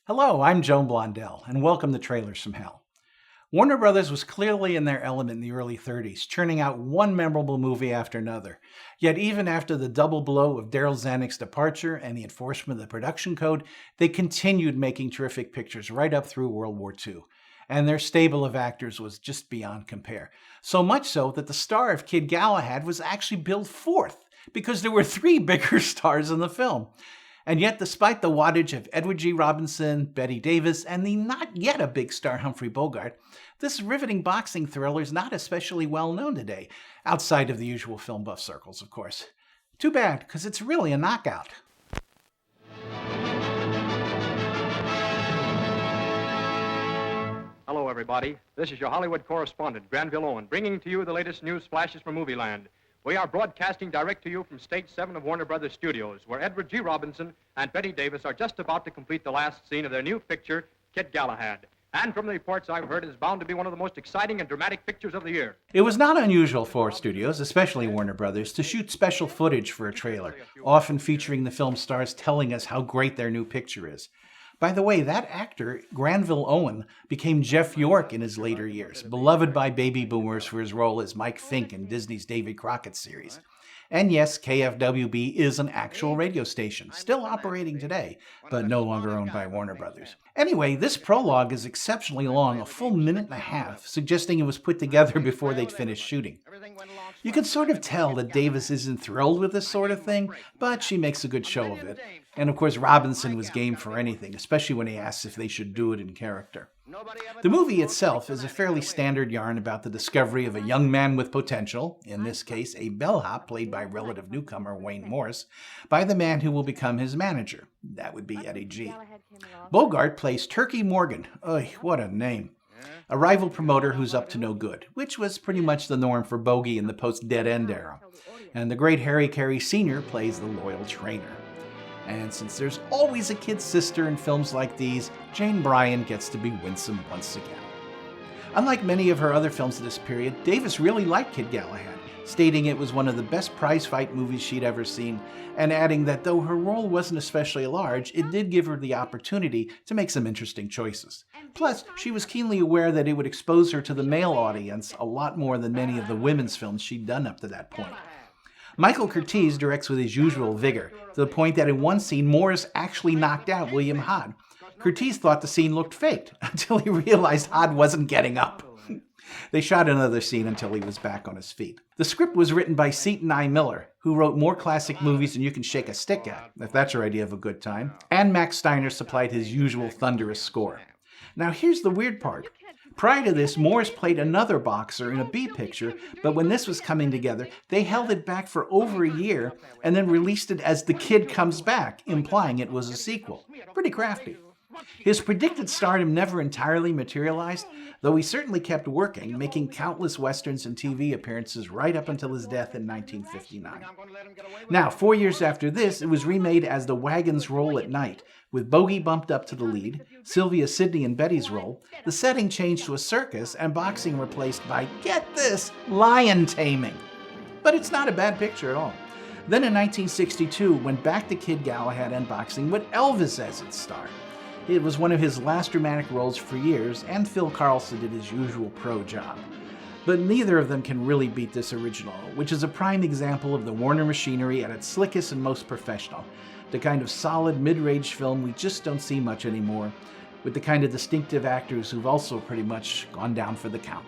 Hello, I'm Joan Blondell, and welcome to Trailers from Hell. Warner Brothers was clearly in their element in the early 30s, churning out one memorable movie after another. Yet even after the double blow of Darryl Zanuck's departure and the enforcement of the production code, they continued making terrific pictures right up through World War II. And their stable of actors was just beyond compare. So much so that the star of Kid Galahad was actually billed fourth, because there were three bigger stars in the film. And yet, despite the wattage of Edward G. Robinson, Bette Davis, and the not yet a big star Humphrey Bogart, this riveting boxing thriller is not especially well known today, outside of the usual film buff circles, of course. Too bad, because it's really a knockout. Hello, everybody. This is your Hollywood correspondent, Granville Owen, bringing to you the latest news flashes from Movieland. We are broadcasting direct to you from Stage 7 of Warner Brothers Studios, where Edward G. Robinson and Bette Davis are just about to complete the last scene of their new picture, Kid Galahad. And from the reports I've heard, it is bound to be one of the most exciting and dramatic pictures of the year. It was not unusual for studios, especially Warner Brothers, to shoot special footage for a trailer, often featuring the film stars telling us how great their new picture is. By the way, that actor, Granville Owen, became Jeff York in his later years, beloved by baby boomers for his role as Mike Fink in Disney's Davy Crockett series. And yes, KFWB is an actual radio station, still operating today, but no longer owned by Warner Brothers. Anyway, this prologue is exceptionally long, a full minute and a half, suggesting it was put together before they'd finished shooting. You can sort of tell that Davis isn't thrilled with this sort of thing, but she makes a good show of it. And of course, Robinson was game for anything, especially when he asks if they should do it in character. The movie itself is a fairly standard yarn about the discovery of a young man with potential, in this case a bellhop played by relative newcomer Wayne Morse, by the man who will become his manager. That would be Eddie G. Bogart plays Turkey Morgan. Oy, what a name. A rival promoter who's up to no good, which was pretty much the norm for Bogey in the post-Dead End era. And the great Harry Carey Sr. plays the loyal trainer. And since there's always a kid sister in films like these, Jane Bryan gets to be winsome once again. Unlike many of her other films of this period, Davis really liked Kid Galahad, stating it was one of the best prize fight movies she'd ever seen, and adding that though her role wasn't especially large, it did give her the opportunity to make some interesting choices. Plus, she was keenly aware that it would expose her to the male audience a lot more than many of the women's films she'd done up to that point. Michael Curtiz directs with his usual vigor, to the point that in one scene, Morris actually knocked out William Hod. Curtiz thought the scene looked faked, until he realized Hod wasn't getting up. They shot another scene until he was back on his feet. The script was written by Seton I. Miller, who wrote more classic movies than you can shake a stick at, if that's your idea of a good time, and Max Steiner supplied his usual thunderous score. Now here's the weird part. Prior to this, Morris played another boxer in a B picture, but when this was coming together, they held it back for over a year and then released it as The Kid Comes Back, implying it was a sequel. Pretty crafty. His predicted stardom never entirely materialized, though he certainly kept working, making countless westerns and TV appearances right up until his death in 1959. Now, 4 years after this, it was remade as The Wagons Roll at Night, with Bogey bumped up to the lead, Sylvia Sidney in Betty's role, the setting changed to a circus, and boxing replaced by, get this, lion taming. But it's not a bad picture at all. Then in 1962, went back to Kid Galahad and boxing with Elvis as its star. It was one of his last dramatic roles for years, and Phil Carlson did his usual pro job. But neither of them can really beat this original, which is a prime example of the Warner machinery at its slickest and most professional. The kind of solid mid-range film we just don't see much anymore, with the kind of distinctive actors who've also pretty much gone down for the count.